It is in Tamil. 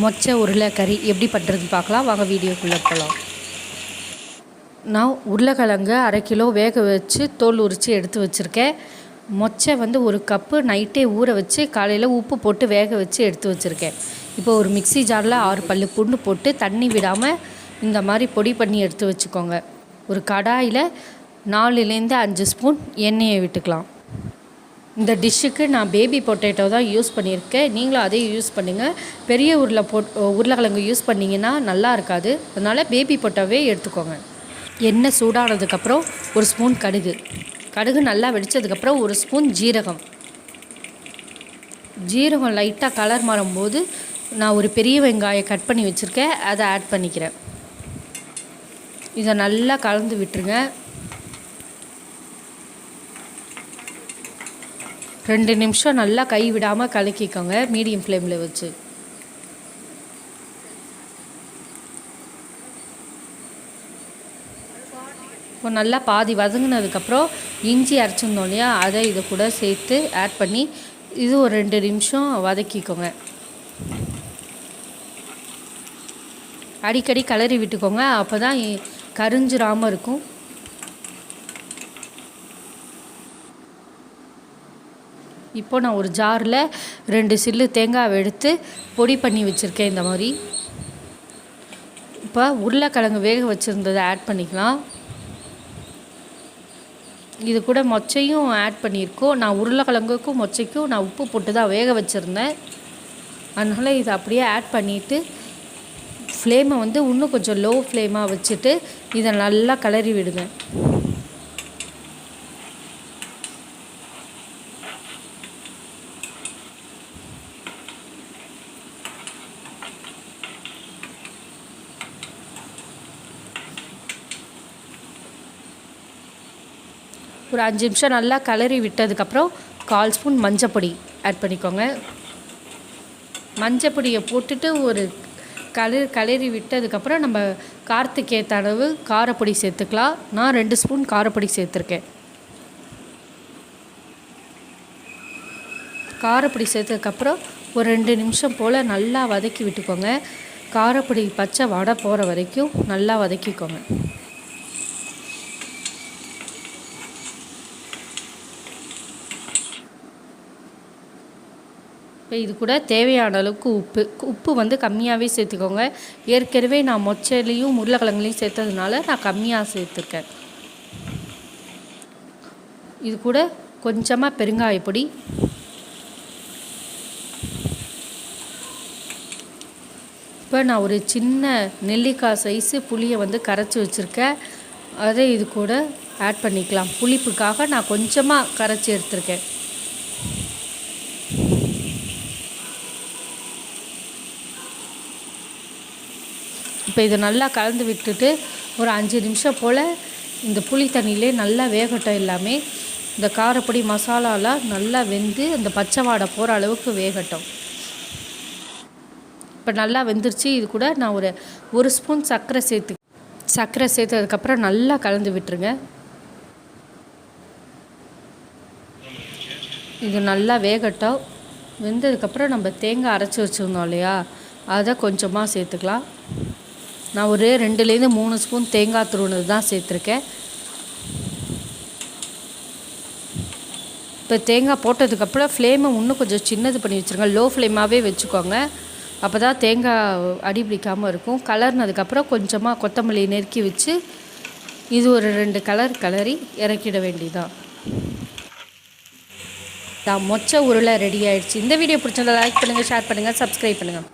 மொச்சை உருளைக்கறி எப்படி பண்ணுறதுன்னு பார்க்கலாம். வாங்க வீடியோக்குள்ளே போகலாம். நான் உருளைக்கிழங்கு 1/2 கிலோ வேக வச்சு தோல் உரித்து எடுத்து வச்சுருக்கேன். மொச்சை ஒரு கப்பு நைட்டே ஊற வச்சு காலையில் உப்பு போட்டு வேக வச்சு எடுத்து வச்சுருக்கேன். இப்போ ஒரு மிக்ஸி ஜாரில் 6 பல்லு பூண்டு போட்டு தண்ணி விடாமல் இந்த மாதிரி பொடி பண்ணி எடுத்து வச்சுக்கோங்க. ஒரு கடாயில் 4லேருந்து 5 ஸ்பூன் எண்ணெயை விட்டுக்கலாம். இந்த டிஷ்ஷுக்கு நான் பேபி பொட்டேட்டோ தான் யூஸ் பண்ணியிருக்கேன். நீங்களும் அதே யூஸ் பண்ணுங்கள். பெரிய உருளைக்கிழங்கு யூஸ் பண்ணிங்கன்னா நல்லா இருக்காது. அதனால் பேபி பொட்டோவே எடுத்துக்கோங்க. எண்ணெய் சூடானதுக்கப்புறம் 1 ஸ்பூன் கடுகு நல்லா வெடித்ததுக்கப்புறம் 1 ஸ்பூன் ஜீரகம் லைட்டாக கலர் மாறும்போது நான் ஒரு பெரிய வெங்காயம் கட் பண்ணி வச்சுருக்கேன், அதை ஆட் பண்ணிக்கிறேன். இதை நல்லா கலந்து விட்டுருங்க. 2 நிமிஷம் நல்லா கை விடாமல் கலக்கிக்கோங்க மீடியம் ஃப்ளேமில் வச்சு. இப்போ நல்லா பாதி வதங்கினதுக்கப்புறம் இஞ்சி அரைச்சிருந்தோம் இல்லையா, அதை இது கூட சேர்த்து ஆட் பண்ணி இது ஒரு 2 நிமிஷம் வதக்கிக்கோங்க. அடிக்கடி கிளறி விட்டுக்கோங்க, அப்போ தான் கரிஞ்சிராமல் இருக்கும். இப்போ நான் ஒரு ஜாரில் 2 சில்லு தேங்காய் எடுத்து பொடி பண்ணி வச்சுருக்கேன். இந்த மாதிரி இப்போ உருளைக்கிழங்கு வேக வச்சுருந்ததை ஆட் பண்ணிக்கலாம். இது கூட மொச்சையும் ஆட் பண்ணியிருக்கோம். நான் உருளைக்கிழங்குக்கும் மொச்சைக்கும் நான் உப்பு போட்டு தான் வேக வச்சுருந்தேன். அதனால் இதை அப்படியே ஆட் பண்ணிவிட்டு ஃப்ளேமை இன்னும் கொஞ்சம் லோ ஃப்ளேமாக வச்சுட்டு இதை நல்லா கிளறி விடுங்க. ஒரு 5 நிமிஷம் நல்லா கிளறி விட்டதுக்கப்புறம் 1/4 ஸ்பூன் மஞ்சப்பொடி ஆட் பண்ணிக்கோங்க. மஞ்சப்பொடியை போட்டுட்டு ஒரு கிளறி விட்டதுக்கப்புறம் நம்ம காரத்துக்கு ஏற்ற அளவு காரப்பொடி சேர்த்துக்கலாம். நான் 2 ஸ்பூன் காரப்பொடி சேர்த்துருக்கேன். காரப்பொடி சேர்த்ததுக்கப்புறம் ஒரு 2 நிமிஷம் போல் நல்லா வதக்கி விட்டுக்கோங்க. காரப்பொடி பச்சை வடை போகிற வரைக்கும் நல்லா வதக்கிக்கோங்க. இது கூட தேவையான அளவுக்கு உப்பு கம்மியாகவே சேர்த்துக்கோங்க. ஏற்கனவே நான் மொச்சையிலையும் உருளைக்கிழங்குலையும் சேர்த்ததுனால நான் கம்மியாக சேர்த்துருக்கேன். இது கூட கொஞ்சமாக பெருங்காயப்பொடி, இப்போ நான் ஒரு சின்ன நெல்லிக்காய் சைஸு புளியை கரைச்சி வச்சுருக்கேன். அதை இது கூட ஆட் பண்ணிக்கலாம். புளிப்புக்காக நான் கொஞ்சமாக கரைச்சி எடுத்துருக்கேன். இப்போ இதை நல்லா கலந்து விட்டுட்டு ஒரு 5 நிமிஷம் போல் இந்த புளி தண்ணியிலே நல்லா வேகட்டும். எல்லாமே இந்த காரப்பொடி மசாலாலாம் நல்லா வெந்து அந்த பச்சை வாடை போகிற அளவுக்கு வேகட்டும். இப்போ நல்லா வெந்துருச்சு. இது கூட நான் ஒரு 1 ஸ்பூன் சர்க்கரை சேர்த்ததுக்கப்புறம் நல்லா கலந்து விட்டுருங்க. இது நல்லா வேகட்டும். வெந்ததுக்கப்புறம் நம்ம தேங்காய் அரைச்சி வச்சுருந்தோம் இல்லையா, அதை கொஞ்சமாக சேர்த்துக்கலாம். நான் ஒரு 2லேருந்து 3 ஸ்பூன் தேங்காய் துருவனது தான் சேர்த்துருக்கேன். இப்போ தேங்காய் போட்டதுக்கப்புறம் ஃப்ளேமை இன்னும் கொஞ்சம் சின்னது பண்ணி வச்சுருங்க. லோ ஃப்ளேமாகவே வச்சுக்கோங்க, அப்போ தான் தேங்காய் அடி பிடிக்காமல் இருக்கும். கலர்னதுக்கப்புறம் கொஞ்சமாக கொத்தமல்லி நெருக்கி வச்சு இது ஒரு 2 கலரி இறக்கிட வேண்டியதான். மொச்சை உருளை ரெடி ஆகிடுச்சு. இந்த வீடியோ பிடிச்சிருந்தா லைக் பண்ணுங்கள், ஷேர் பண்ணுங்கள், சப்ஸ்கிரைப் பண்ணுங்கள்.